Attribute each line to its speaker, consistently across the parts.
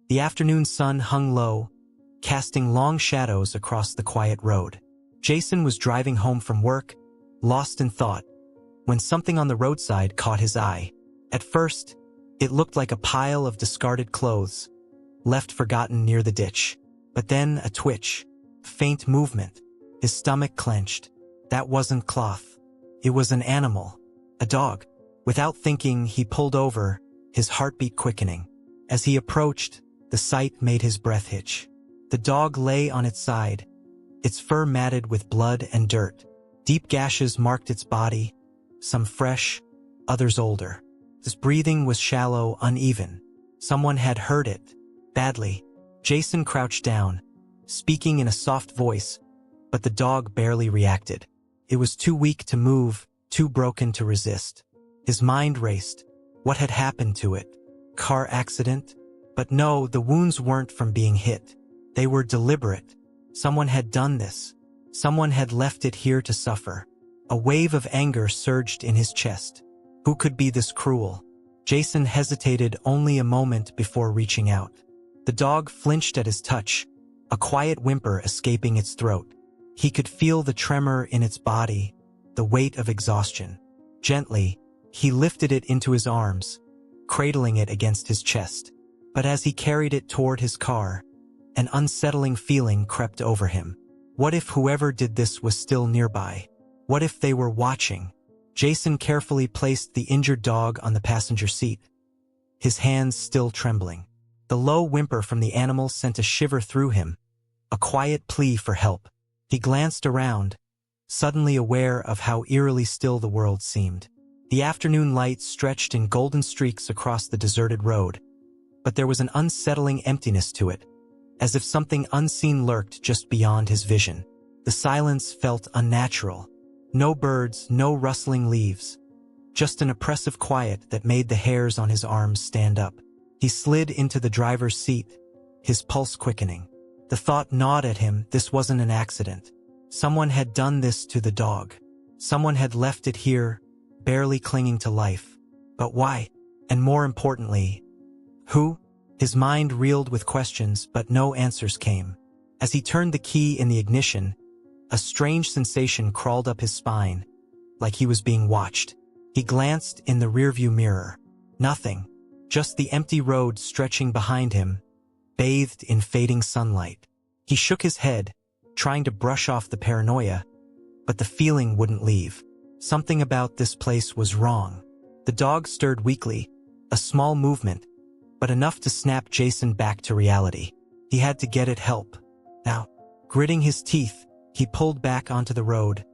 Speaker 1: The afternoon sun hung low, casting long shadows across the quiet road. Jason was driving home from work, lost in thought, when something on the roadside caught his eye. At first, it looked like a pile of discarded clothes, left forgotten near the ditch. But then a twitch, faint movement. His stomach clenched. That wasn't cloth. It was an animal, a dog. Without thinking, he pulled over, his heartbeat quickening. As he approached, the sight made his breath hitch. The dog lay on its side, its fur matted with blood and dirt. Deep gashes marked its body, some fresh, others older. His breathing was shallow, uneven. Someone had hurt it, badly. Jason crouched down, speaking in a soft voice, but the dog barely reacted. It was too weak to move, too broken to resist. His mind raced. What had happened to it? Car accident? But no, the wounds weren't from being hit. They were deliberate. Someone had done this. Someone had left it here to suffer. A wave of anger surged in his chest. Who could be this cruel? Jason hesitated only a moment before reaching out. The dog flinched at his touch, a quiet whimper escaping its throat. He could feel the tremor in its body, the weight of exhaustion. Gently, he lifted it into his arms, cradling it against his chest. But as he carried it toward his car, an unsettling feeling crept over him. What if whoever did this was still nearby? What if they were watching? Jason carefully placed the injured dog on the passenger seat, his hands still trembling. The low whimper from the animal sent a shiver through him, a quiet plea for help. He glanced around, suddenly aware of how eerily still the world seemed. The afternoon light stretched in golden streaks across the deserted road, but there was an unsettling emptiness to it, as if something unseen lurked just beyond his vision. The silence felt unnatural. No birds, no rustling leaves, just an oppressive quiet that made the hairs on his arms stand up. He slid into the driver's seat, his pulse quickening. The thought gnawed at him, this wasn't an accident. Someone had done this to the dog. Someone had left it here, barely clinging to life. But why? And more importantly, who? His mind reeled with questions, but no answers came. As he turned the key in the ignition, a strange sensation crawled up his spine, like he was being watched. He glanced in the rearview mirror. Nothing. Just the empty road stretching behind him, bathed in fading sunlight. He shook his head, trying to brush off the paranoia, but the feeling wouldn't leave. Something about this place was wrong. The dog stirred weakly, a small movement, but enough to snap Jason back to reality. He had to get it help. Now, gritting his teeth, he pulled back onto the road,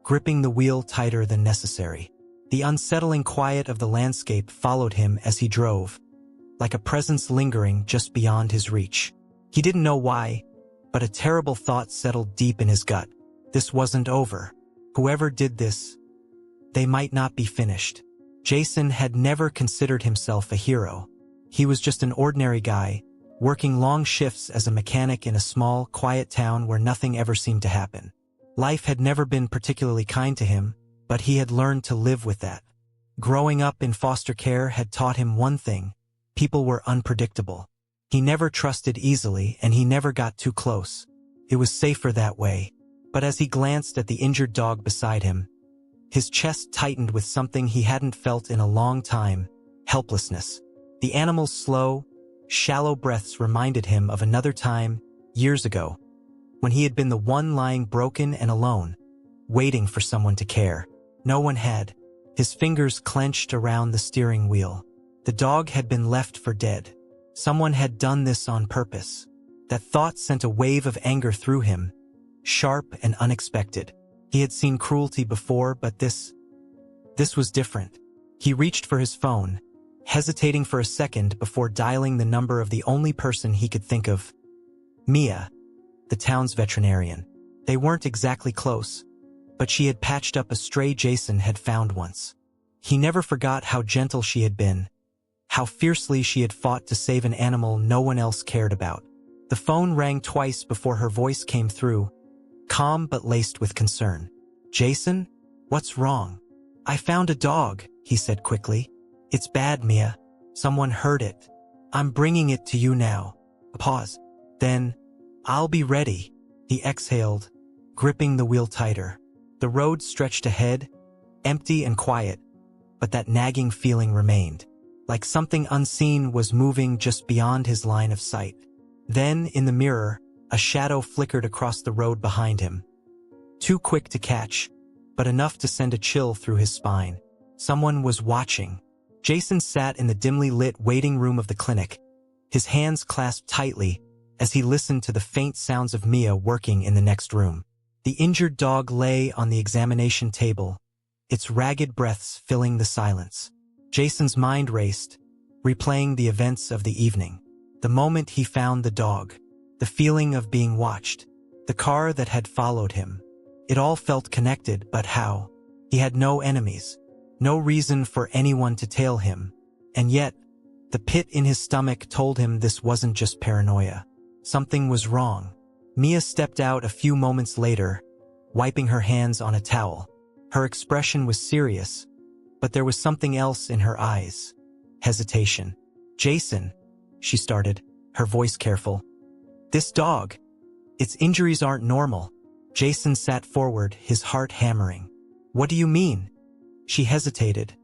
Speaker 1: gripping the wheel tighter than necessary. The unsettling quiet of the landscape followed him as he drove, like a presence lingering just beyond his reach. He didn't know why, but a terrible thought settled deep in his gut. This wasn't over. Whoever did this, they might not be finished. Jason had never considered himself a hero. He was just an ordinary guy, working long shifts as a mechanic in a small, quiet town where nothing ever seemed to happen. Life had never been particularly kind to him, but he had learned to live with that. Growing up in foster care had taught him one thing: people were unpredictable. He never trusted easily, and he never got too close. It was safer that way. But as he glanced at the injured dog beside him, his chest tightened with something he hadn't felt in a long time: helplessness. The animal's slow, shallow breaths reminded him of another time, years ago, when he had been the one lying broken and alone, waiting for someone to care. No one had. His fingers clenched around the steering wheel. The dog had been left for dead. Someone had done this on purpose. That thought sent a wave of anger through him, sharp and unexpected. He had seen cruelty before, but this was different. He reached for his phone, hesitating for a second before dialing the number of the only person he could think of: Mia, the town's veterinarian. They weren't exactly close, but she had patched up a stray Jason had found once. He never forgot how gentle she had been, how fiercely she had fought to save an animal no one else cared about. The phone rang twice before her voice came through, calm but laced with concern. "Jason? What's wrong?" "I found a dog," he said quickly. "It's bad, Mia. Someone hurt it. I'm bringing it to you now." pause. Then, "I'll be ready," he exhaled, gripping the wheel tighter. The road stretched ahead, empty and quiet, but that nagging feeling remained, like something unseen was moving just beyond his line of sight. Then, in the mirror, a shadow flickered across the road behind him. Too quick to catch, but enough to send a chill through his spine. Someone was watching. Jason sat in the dimly lit waiting room of the clinic, his hands clasped tightly as he listened to the faint sounds of Mia working in the next room. The injured dog lay on the examination table, its ragged breaths filling the silence. Jason's mind raced, replaying the events of the evening. The moment he found the dog, the feeling of being watched, the car that had followed him. It all felt connected, but how? He had no enemies, no reason for anyone to tail him. And yet, the pit in his stomach told him this wasn't just paranoia. Something was wrong. Mia stepped out a few moments later, wiping her hands on a towel. Her expression was serious, but there was something else in her eyes. Hesitation. "Jason," she started, her voice careful. "This dog, its injuries aren't normal." Jason sat forward, his heart hammering. "What do you mean?" She hesitated,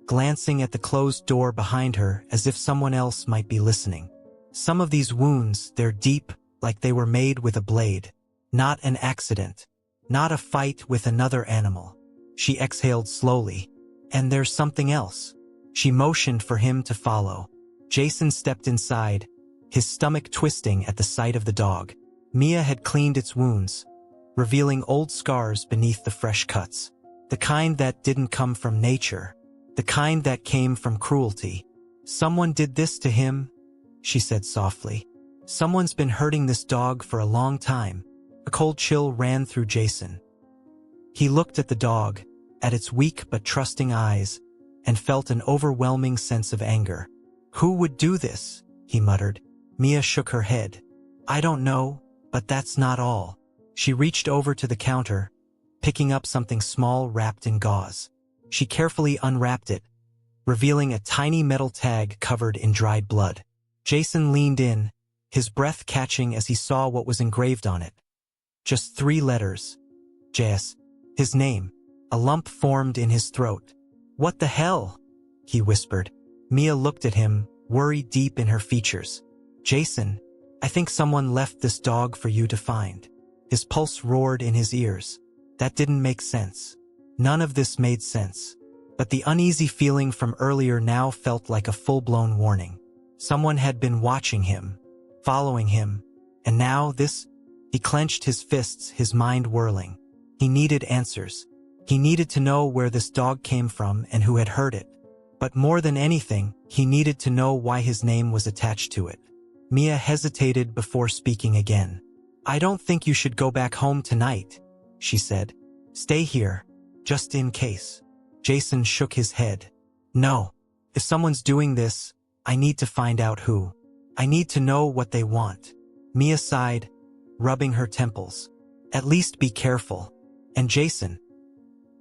Speaker 1: glancing at the closed door behind her as if someone else might be listening. "Some of these wounds, they're deep, like they were made with a blade. Not an accident. Not a fight with another animal." She exhaled slowly. "And there's something else." She motioned for him to follow. Jason stepped inside, his stomach twisting at the sight of the dog. Mia had cleaned its wounds, revealing old scars beneath the fresh cuts. The kind that didn't come from nature. The kind that came from cruelty. "Someone did this to him," she said softly. "Someone's been hurting this dog for a long time." A cold chill ran through Jason. He looked at the dog, at its weak but trusting eyes, and felt an overwhelming sense of anger. "Who would do this?" he muttered. Mia shook her head. "I don't know, but that's not all." She reached over to the counter, picking up something small wrapped in gauze. She carefully unwrapped it, revealing a tiny metal tag covered in dried blood. Jason leaned in, his breath catching as he saw what was engraved on it. Just 3 letters. J.S. His name. A lump formed in his throat. "What the hell?" he whispered. Mia looked at him, worry deep in her features. "Jason, I think someone left this dog for you to find." His pulse roared in his ears. That didn't make sense. None of this made sense. But the uneasy feeling from earlier now felt like a full-blown warning. Someone had been watching him, following him, and now this. He clenched his fists, his mind whirling. He needed answers. He needed to know where this dog came from and who had hurt it. But more than anything, he needed to know why his name was attached to it. Mia hesitated before speaking again. "I don't think you should go back home tonight," she said. "Stay here, just in case." Jason shook his head. "No. If someone's doing this, I need to find out who. I need to know what they want." Mia sighed, rubbing her temples. "At least be careful. And Jason,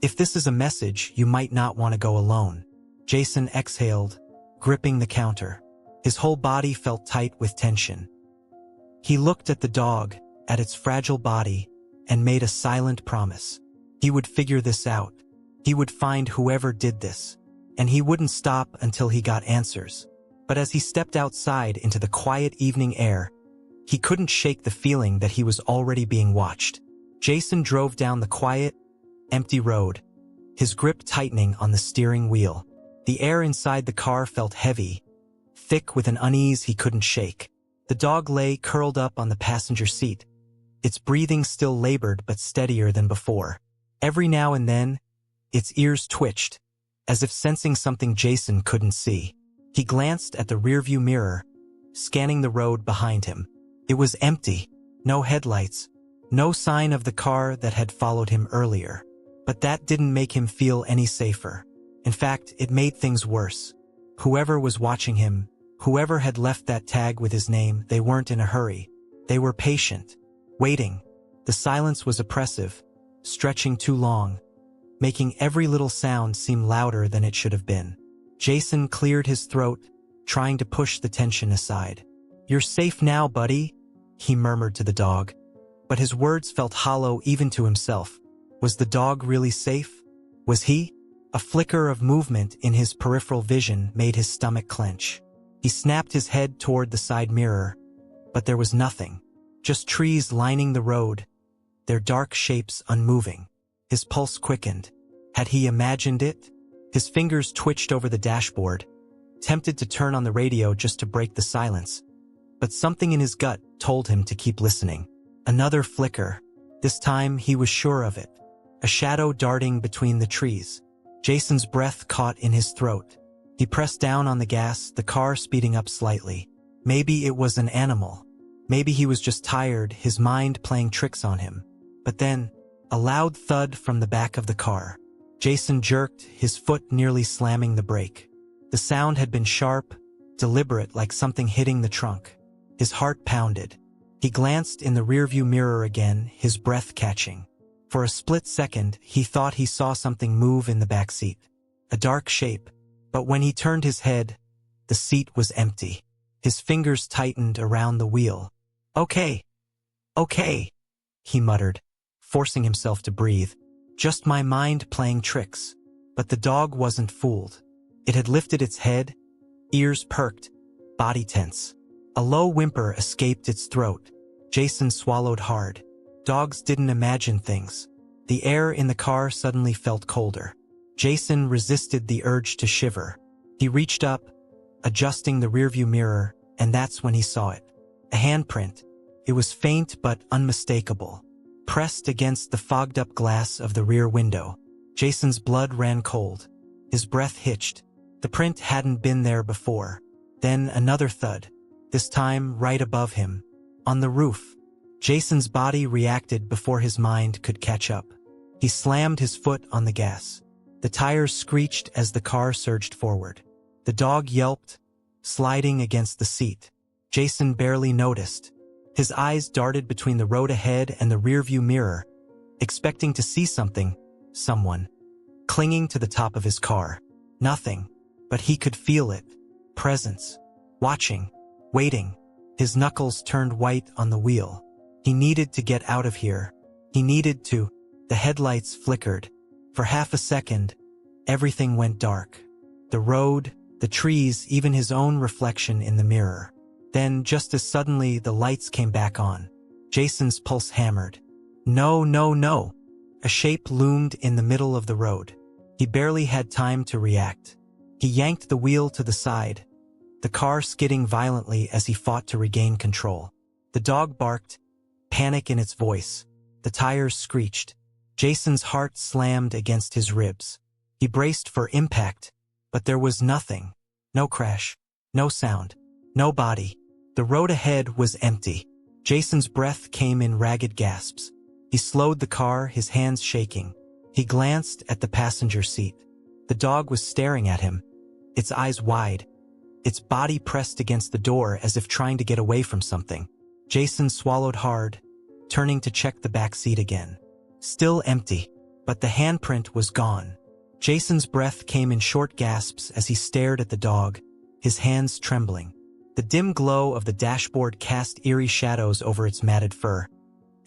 Speaker 1: if this is a message, you might not want to go alone." Jason exhaled, gripping the counter. His whole body felt tight with tension. He looked at the dog, at its fragile body, and made a silent promise. He would figure this out. He would find whoever did this. And he wouldn't stop until he got answers. But as he stepped outside into the quiet evening air, he couldn't shake the feeling that he was already being watched. Jason drove down the quiet, empty road, his grip tightening on the steering wheel. The air inside the car felt heavy, thick with an unease he couldn't shake. The dog lay curled up on the passenger seat, its breathing still labored but steadier than before. Every now and then, its ears twitched, as if sensing something Jason couldn't see. He glanced at the rearview mirror, scanning the road behind him. It was empty, no headlights, no sign of the car that had followed him earlier. But that didn't make him feel any safer. In fact, it made things worse. Whoever was watching him, whoever had left that tag with his name, they weren't in a hurry. They were patient, waiting. The silence was oppressive, stretching too long, making every little sound seem louder than it should have been. Jason cleared his throat, trying to push the tension aside. "You're safe now, buddy," he murmured to the dog. But his words felt hollow even to himself. Was the dog really safe? Was he? A flicker of movement in his peripheral vision made his stomach clench. He snapped his head toward the side mirror, but there was nothing. Just trees lining the road, their dark shapes unmoving. His pulse quickened. Had he imagined it? His fingers twitched over the dashboard, tempted to turn on the radio just to break the silence. But something in his gut told him to keep listening. Another flicker. This time he was sure of it. A shadow darting between the trees. Jason's breath caught in his throat. He pressed down on the gas, the car speeding up slightly. Maybe it was an animal. Maybe he was just tired, his mind playing tricks on him. But then, a loud thud from the back of the car. Jason jerked, his foot nearly slamming the brake. The sound had been sharp, deliberate, like something hitting the trunk. His heart pounded. He glanced in the rearview mirror again, his breath catching. For a split second, he thought he saw something move in the back seat. A dark shape. But when he turned his head, the seat was empty. His fingers tightened around the wheel. Okay, he muttered, forcing himself to breathe. Just my mind playing tricks. But the dog wasn't fooled. It had lifted its head, ears perked, body tense. A low whimper escaped its throat. Jason swallowed hard. Dogs didn't imagine things. The air in the car suddenly felt colder. Jason resisted the urge to shiver. He reached up, adjusting the rearview mirror, and that's when he saw it. A handprint. It was faint but unmistakable, pressed against the fogged-up glass of the rear window. Jason's blood ran cold. His breath hitched. The print hadn't been there before. Then another thud, this time right above him, on the roof. Jason's body reacted before his mind could catch up. He slammed his foot on the gas. The tires screeched as the car surged forward. The dog yelped, sliding against the seat. Jason barely noticed. His eyes darted between the road ahead and the rearview mirror, expecting to see something, someone, clinging to the top of his car. Nothing, but he could feel it. Presence. Watching. Waiting. His knuckles turned white on the wheel. He needed to get out of here. He needed to. The headlights flickered. For half a second, everything went dark. The road, the trees, even his own reflection in the mirror. Then, just as suddenly, the lights came back on. Jason's pulse hammered. No. A shape loomed in the middle of the road. He barely had time to react. He yanked the wheel to the side, the car skidding violently as he fought to regain control. The dog barked, panic in its voice. The tires screeched. Jason's heart slammed against his ribs. He braced for impact, but there was nothing. No crash, no sound, no body. The road ahead was empty. Jason's breath came in ragged gasps. He slowed the car, his hands shaking. He glanced at the passenger seat. The dog was staring at him, its eyes wide, its body pressed against the door as if trying to get away from something. Jason swallowed hard, turning to check the back seat again. Still empty, but the handprint was gone. Jason's breath came in short gasps as he stared at the dog, his hands trembling. The dim glow of the dashboard cast eerie shadows over its matted fur,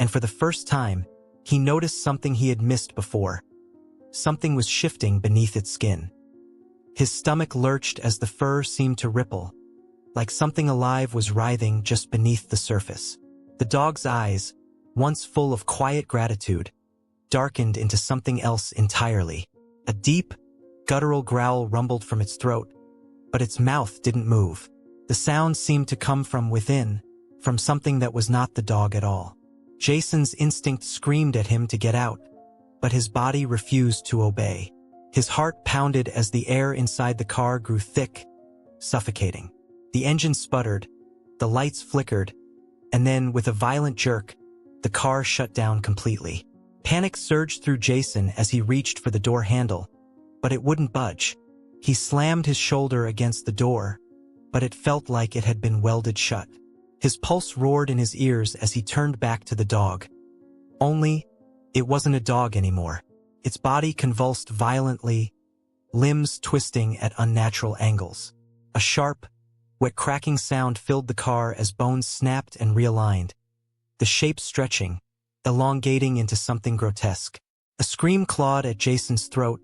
Speaker 1: and for the first time, he noticed something he had missed before. Something was shifting beneath its skin. His stomach lurched as the fur seemed to ripple, like something alive was writhing just beneath the surface. The dog's eyes, once full of quiet gratitude, darkened into something else entirely. A deep, guttural growl rumbled from its throat, but its mouth didn't move. The sound seemed to come from within, from something that was not the dog at all. Jason's instinct screamed at him to get out, but his body refused to obey. His heart pounded as the air inside the car grew thick, suffocating. The engine sputtered, the lights flickered, and then, with a violent jerk, the car shut down completely. Panic surged through Jason as he reached for the door handle, but it wouldn't budge. He slammed his shoulder against the door, but it felt like it had been welded shut. His pulse roared in his ears as he turned back to the dog. Only, it wasn't a dog anymore. Its body convulsed violently, limbs twisting at unnatural angles. A sharp, Wet cracking sound filled the car as bones snapped and realigned, the shape stretching, elongating into something grotesque. A scream clawed at Jason's throat,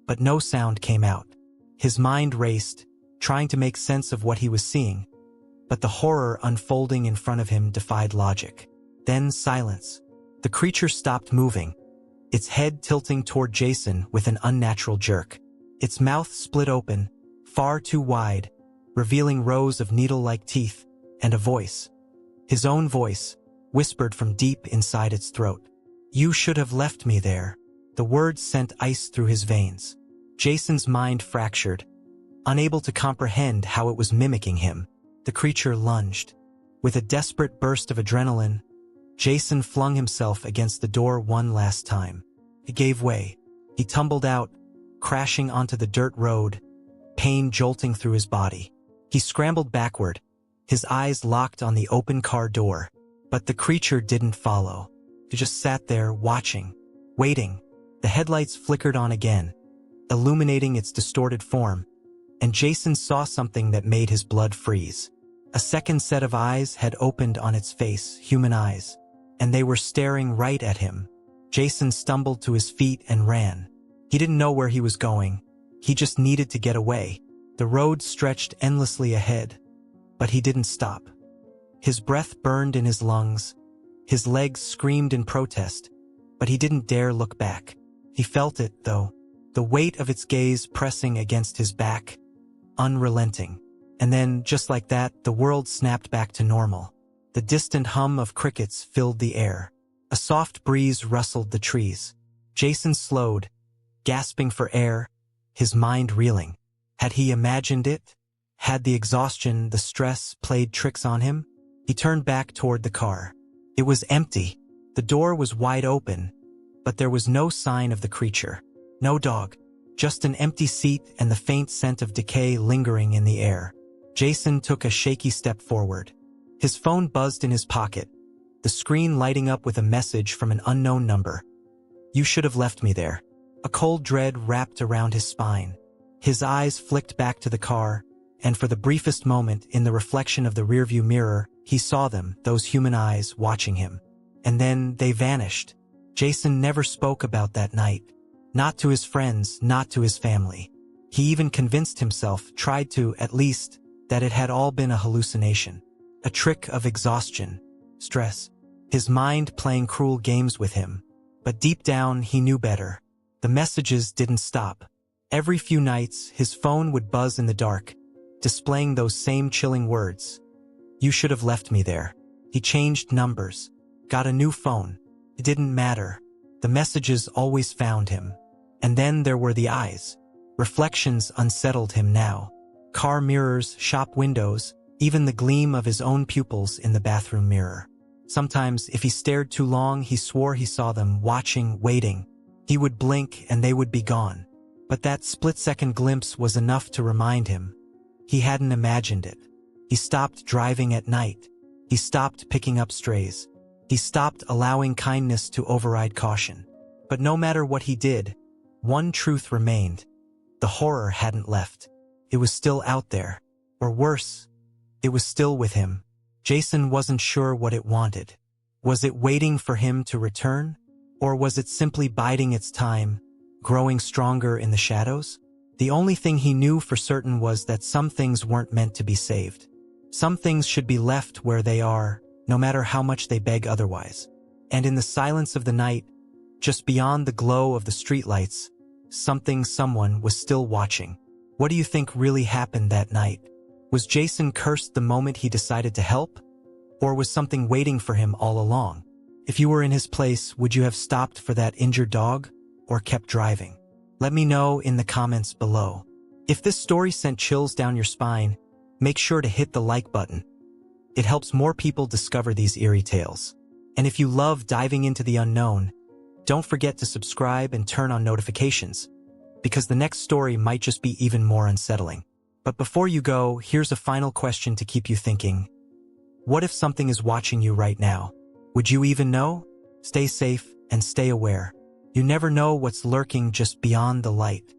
Speaker 1: but no sound came out. His mind raced, trying to make sense of what he was seeing, but the horror unfolding in front of him defied logic. Then silence. The creature stopped moving, its head tilting toward Jason with an unnatural jerk. Its mouth split open, far too wide, revealing rows of needle-like teeth, and a voice. His own voice, whispered from deep inside its throat. "You should have left me there." The words sent ice through his veins. Jason's mind fractured, unable to comprehend how it was mimicking him. The creature lunged. With a desperate burst of adrenaline, Jason flung himself against the door one last time. It gave way. He tumbled out, crashing onto the dirt road, pain jolting through his body. He scrambled backward, his eyes locked on the open car door. But the creature didn't follow. It just sat there, watching, waiting. The headlights flickered on again, illuminating its distorted form, and Jason saw something that made his blood freeze. A second set of eyes had opened on its face, human eyes, and they were staring right at him. Jason stumbled to his feet and ran. He didn't know where he was going. He just needed to get away. The road stretched endlessly ahead, but he didn't stop. His breath burned in his lungs. His legs screamed in protest, but he didn't dare look back. He felt it, though, the weight of its gaze pressing against his back, unrelenting. And then, just like that, the world snapped back to normal. The distant hum of crickets filled the air. A soft breeze rustled the trees. Jason slowed, gasping for air, his mind reeling. Had he imagined it? Had the exhaustion, the stress, played tricks on him? He turned back toward the car. It was empty. The door was wide open, but there was no sign of the creature. No dog, just an empty seat and the faint scent of decay lingering in the air. Jason took a shaky step forward. His phone buzzed in his pocket, the screen lighting up with a message from an unknown number. "You should have left me there." A cold dread wrapped around his spine. His eyes flicked back to the car, and for the briefest moment in the reflection of the rearview mirror, he saw them, those human eyes, watching him. And then they vanished. Jason never spoke about that night. Not to his friends, not to his family. He even convinced himself, tried to, at least, that it had all been a hallucination. A trick of exhaustion, stress. His mind playing cruel games with him. But deep down, he knew better. The messages didn't stop. Every few nights, his phone would buzz in the dark, displaying those same chilling words. "You should have left me there." He changed numbers, got a new phone. It didn't matter. The messages always found him. And then there were the eyes. Reflections unsettled him now. Car mirrors, shop windows, even the gleam of his own pupils in the bathroom mirror. Sometimes, if he stared too long, he swore he saw them, watching, waiting. He would blink and they would be gone. But that split-second glimpse was enough to remind him. He hadn't imagined it. He stopped driving at night. He stopped picking up strays. He stopped allowing kindness to override caution. But no matter what he did, one truth remained. The horror hadn't left. It was still out there. Or worse, it was still with him. Jason wasn't sure what it wanted. Was it waiting for him to return? Or was it simply biding its time, growing stronger in the shadows? The only thing he knew for certain was that some things weren't meant to be saved. Some things should be left where they are, no matter how much they beg otherwise. And in the silence of the night, just beyond the glow of the streetlights, someone was still watching. What do you think really happened that night? Was Jason cursed the moment he decided to help? Or was something waiting for him all along? If you were in his place, would you have stopped for that injured dog, or kept driving? Let me know in the comments below. If this story sent chills down your spine, make sure to hit the like button. It helps more people discover these eerie tales. And if you love diving into the unknown, don't forget to subscribe and turn on notifications, because the next story might just be even more unsettling. But before you go, here's a final question to keep you thinking. What if something is watching you right now? Would you even know? Stay safe and stay aware. You never know what's lurking just beyond the light.